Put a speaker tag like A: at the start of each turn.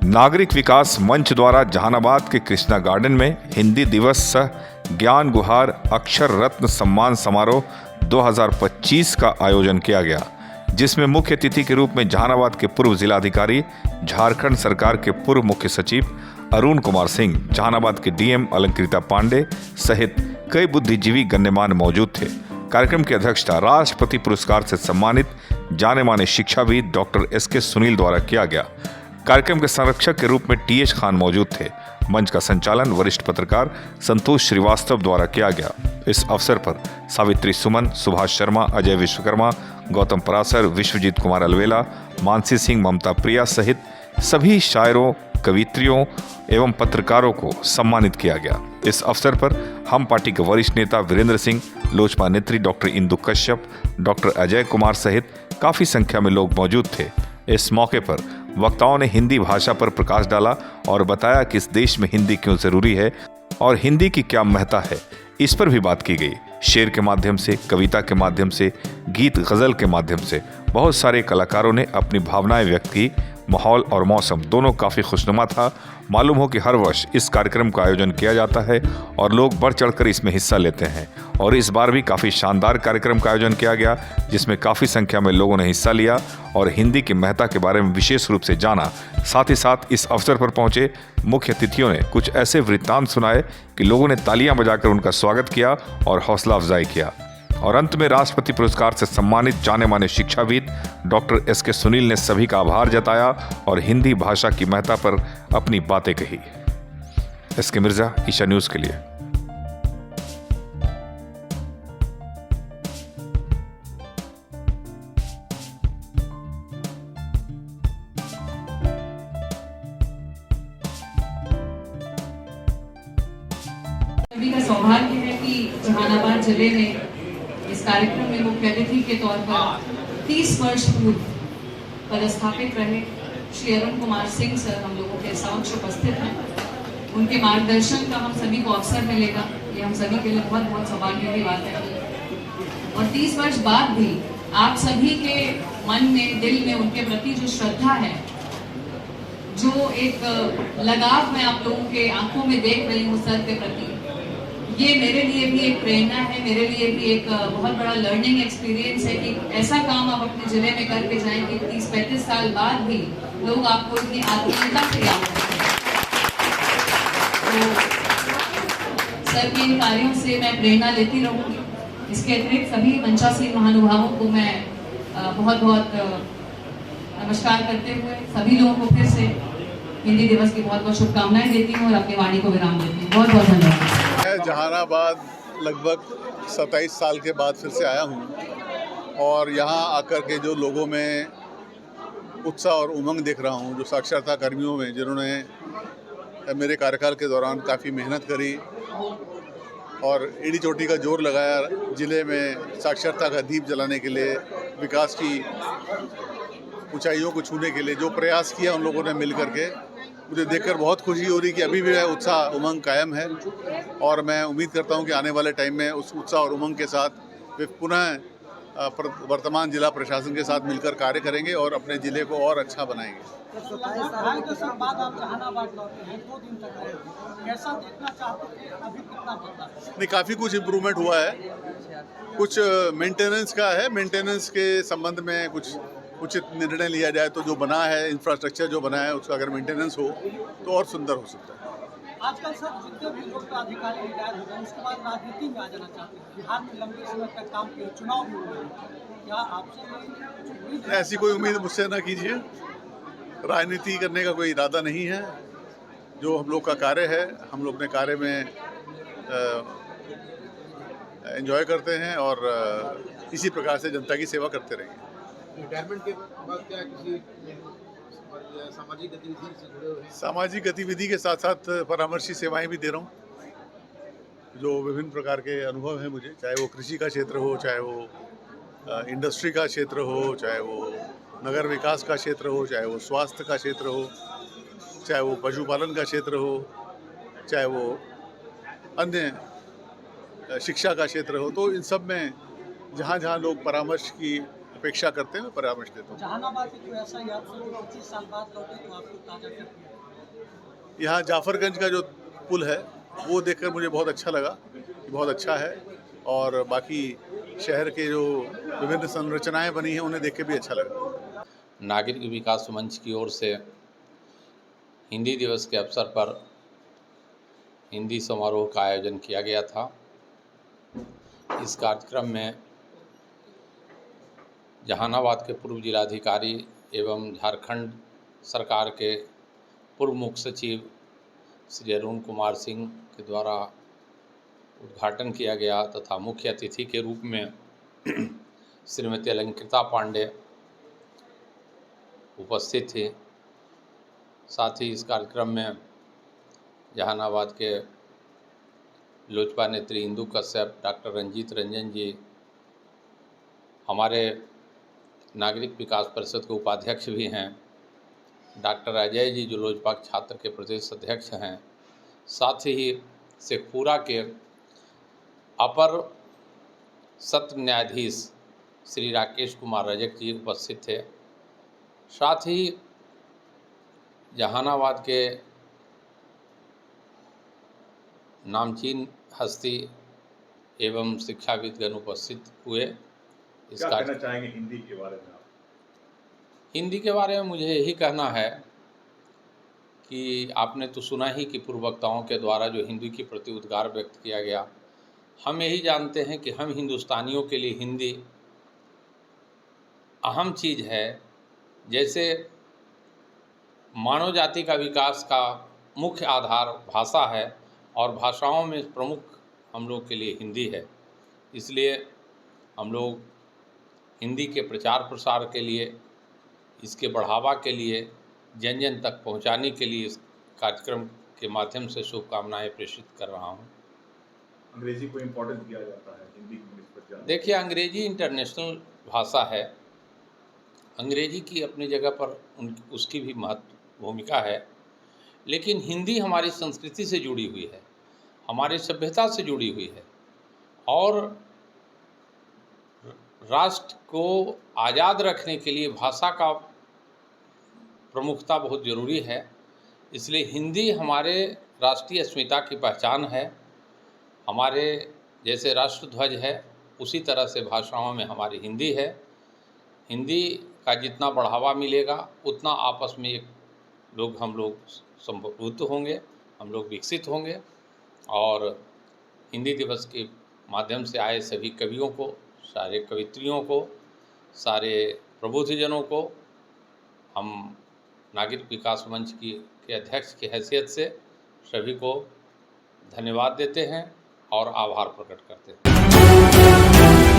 A: नागरिक विकास मंच द्वारा जहानाबाद के कृष्णा गार्डन में हिंदी दिवस सह ज्ञान गुहार अक्षर रत्न सम्मान समारोह 2025 का आयोजन किया गया, जिसमें मुख्य अतिथि के रूप में जहानाबाद के पूर्व जिलाधिकारी, झारखंड सरकार के पूर्व मुख्य सचिव अरुण कुमार सिंह, जहानाबाद के डीएम अलंकृता पांडे सहित कई बुद्धिजीवी गण्यमान्य मौजूद थे। कार्यक्रम की अध्यक्षता राष्ट्रपति पुरस्कार से सम्मानित जाने माने शिक्षाविद डॉक्टर एसके सुनील द्वारा किया गया। कार्यक्रम के संरक्षक के रूप में टीएच खान मौजूद थे। मंच का संचालन वरिष्ठ पत्रकार संतोष श्रीवास्तव द्वारा किया गया। इस अवसर पर सावित्री सुमन, सुभाष शर्मा, अजय विश्वकर्मा, गौतम परासर, विश्वजीत कुमार अलवेला, मानसी सिंह, ममता प्रिया सहित सभी शायरों, कवित्रियों एवं पत्रकारों को सम्मानित किया गया। इस अवसर पर हम पार्टी के वरिष्ठ नेता वीरेंद्र सिंह, लोजपा नेत्री डॉक्टर इंदु कश्यप, डॉक्टर अजय कुमार सहित काफी संख्या में लोग मौजूद थे। इस मौके पर वक्ताओं ने हिंदी भाषा पर प्रकाश डाला और बताया कि इस देश में हिंदी क्यों जरूरी है और हिंदी की क्या महत्ता है, इस पर भी बात की गई। शेर के माध्यम से, कविता के माध्यम से, गीत गजल के माध्यम से बहुत सारे कलाकारों ने अपनी भावनाएं व्यक्त की। माहौल और मौसम दोनों काफ़ी खुशनुमा था। मालूम हो कि हर वर्ष इस कार्यक्रम का आयोजन किया जाता है और लोग बढ़ चढ़कर इसमें हिस्सा लेते हैं और इस बार भी काफ़ी शानदार कार्यक्रम का आयोजन किया गया, जिसमें काफ़ी संख्या में लोगों ने हिस्सा लिया और हिंदी की महत्ता के बारे में विशेष रूप से जाना। साथ ही साथ इस अवसर पर पहुंचे मुख्य अतिथियों ने कुछ ऐसे वृत्तांत सुनाए कि लोगों ने तालियां बजाकर उनका स्वागत किया और हौसला अफजाई किया। और अंत में राष्ट्रपति पुरस्कार से सम्मानित जाने माने शिक्षाविद डॉक्टर एसके सुनील ने सभी का आभार जताया और हिंदी भाषा की महत्ता पर अपनी बातें कही। एसके मिर्जा, ईशा न्यूज़ के लिए।
B: सभी का सौभाग्य है कि जहानाबाद जिले में इस कार्यक्रम में मुख्य अतिथि के तौर पर 30 वर्ष पूर्व पदस्थापित रहे श्री अरुण कुमार सिंह सर हम लोगों के समक्ष उपस्थित हैं। उनके मार्गदर्शन का हम सभी को अवसर मिलेगा, ये हम सभी के लिए बहुत बहुत सौभाग्य की बात है। और 30 वर्ष बाद भी आप सभी के मन में, दिल में उनके प्रति जो श्रद्धा है, जो एक लगाव मैं आप लोगों के आंखों में देख रही हूँ सर के प्रति, ये मेरे लिए भी एक प्रेरणा है, मेरे लिए भी एक बहुत बड़ा लर्निंग एक्सपीरियंस है कि ऐसा काम आप अपने जिले में करके जाएं कि 30-35 साल बाद भी लोग आपको इतनी आत्मीयता से याद रखें। तो सर के इन कार्यों से मैं प्रेरणा लेती रहूंगी। इसके अतिरिक्त सभी मंचासीन महानुभावों को मैं बहुत बहुत नमस्कार करते हुए सभी लोगों को फिर से हिंदी दिवस की बहुत बहुत शुभकामनाएं देती हूँ और अपनी वाणी को विराम देती हूँ। बहुत बहुत धन्यवाद।
C: मैं जहानाबाद लगभग 27 साल के बाद फिर से आया हूँ और यहाँ आकर के जो लोगों में उत्साह और उमंग देख रहा हूँ, जो साक्षरता कर्मियों में जिन्होंने मेरे कार्यकाल के दौरान काफ़ी मेहनत करी और एड़ी चोटी का जोर लगाया ज़िले में साक्षरता का दीप जलाने के लिए, विकास की ऊंचाइयों को छूने के लिए जो प्रयास किया उन लोगों ने मिल करके, मुझे देखकर बहुत खुशी हो रही कि अभी भी उत्साह उमंग कायम है और मैं उम्मीद करता हूं कि आने वाले टाइम में उस उत्साह और उमंग के साथ वे पुनः वर्तमान जिला प्रशासन के साथ मिलकर कार्य करेंगे और अपने ज़िले को और अच्छा बनाएंगे। नहीं, काफ़ी कुछ इम्प्रूवमेंट हुआ है, कुछ मेंटेनेंस का है। मेंटेनेंस के संबंध में कुछ उचित निर्णय लिया जाए तो जो बना है, इंफ्रास्ट्रक्चर जो बना है, उसका अगर मेंटेनेंस हो तो और सुंदर हो सकता है।
D: आजकल सर जितने भी लोग अधिकारी रिटायर हो गए उसके बाद राजनीति में आ जाना चाहते हैं। बिहार में लंबे समय तक काम किए, चुनाव भी हुए, क्या आपसे
C: ऐसी कोई उम्मीद मुझसे ना कीजिए। राजनीति करने का कोई इरादा नहीं है। जो हम लोग का कार्य है, हम लोग अपने कार्य में एंजॉय करते हैं और इसी प्रकार से जनता की सेवा करते रहेंगे।
E: रिटायरमेंट के बाद क्या किसी सामाजिक गतिविधि से जुड़े हुए हैं?
C: सामाजिक गतिविधि के साथ साथ परामर्शी सेवाएं भी दे रहा हूँ। जो विभिन्न प्रकार के अनुभव हैं मुझे, चाहे वो कृषि का क्षेत्र हो, चाहे वो इंडस्ट्री का क्षेत्र हो, चाहे वो नगर विकास का क्षेत्र हो, चाहे वो स्वास्थ्य का क्षेत्र हो, चाहे वो पशुपालन का क्षेत्र हो, चाहे वो अन्य शिक्षा का क्षेत्र हो, तो इन सब में जहाँ जहाँ लोग परामर्श की अपेक्षा करते हैं, मैं परामर्श देता हूँ।
D: जहानाबाद की कोई ऐसा याद जो 25 साल बाद लौटे तो आपको ताज़ा कर दिया?
C: यहाँ जाफरगंज का जो पुल है वो देखकर मुझे बहुत अच्छा लगा कि बहुत अच्छा है, और बाकी शहर के जो विभिन्न संरचनाएं बनी हैं उन्हें देख के भी अच्छा लगा।
F: नागरिक विकास मंच की ओर से हिंदी दिवस के अवसर पर हिंदी समारोह का आयोजन किया गया था। इस कार्यक्रम में जहानाबाद के पूर्व जिलाधिकारी एवं झारखंड सरकार के पूर्व मुख्य सचिव श्री अरुण कुमार सिंह के द्वारा उद्घाटन किया गया तथा मुख्य अतिथि के रूप में श्रीमती अलंकृता पांडे उपस्थित थी। साथ ही इस कार्यक्रम में जहानाबाद के लोजपा नेत्री इंदु कश्यप, डॉक्टर रंजीत रंजन जी, हमारे नागरिक विकास परिषद के उपाध्यक्ष भी हैं, डॉक्टर अजय जी जो लोजपा छात्र के प्रदेश अध्यक्ष हैं, साथ ही शेखपुरा के अपर सत्र न्यायाधीश श्री राकेश कुमार रजक जी उपस्थित थे। साथ ही जहानाबाद के नामचीन हस्ती एवं शिक्षाविदगण उपस्थित हुए।
A: क्या कहना चाहेंगे हिंदी के बारे में आप?
F: हिंदी के बारे में मुझे यही कहना है कि आपने तो सुना ही कि पूर्व वक्ताओं के द्वारा जो हिंदी के प्रति उद्गार व्यक्त किया गया। हम यही जानते हैं कि हम हिंदुस्तानियों के लिए हिंदी अहम चीज़ है। जैसे मानव जाति का विकास का मुख्य आधार भाषा है और भाषाओं में प्रमुख हम लोग के लिए हिंदी है। इसलिए हम लोग हिंदी के प्रचार प्रसार के लिए, इसके बढ़ावा के लिए, जन जन तक पहुंचाने के लिए इस कार्यक्रम के माध्यम से शुभकामनाएं प्रेषित कर रहा हूं।
A: अंग्रेजी को इम्पोर्टेंस दिया जाता है हिंदी की निस्बत ज़्यादा।
F: देखिए, अंग्रेजी इंटरनेशनल भाषा है। अंग्रेजी की अपनी जगह पर उसकी भी महत्व भूमिका है, लेकिन हिंदी हमारी संस्कृति से जुड़ी हुई है, हमारी सभ्यता से जुड़ी हुई है और राष्ट्र को आज़ाद रखने के लिए भाषा का प्रमुखता बहुत ज़रूरी है। इसलिए हिंदी हमारे राष्ट्रीय अस्मिता की पहचान है। हमारे जैसे राष्ट्र ध्वज है उसी तरह से भाषाओं में हमारी हिंदी है। हिंदी का जितना बढ़ावा मिलेगा उतना आपस में हम लोग समृद्ध होंगे, हम लोग विकसित होंगे। और हिंदी दिवस के माध्यम से आए सभी कवियों को, सारे कवित्रियों को, सारे प्रबुद्धजनों को हम नागरिक विकास मंच के अध्यक्ष की हैसियत से सभी को धन्यवाद देते हैं और आभार प्रकट करते हैं।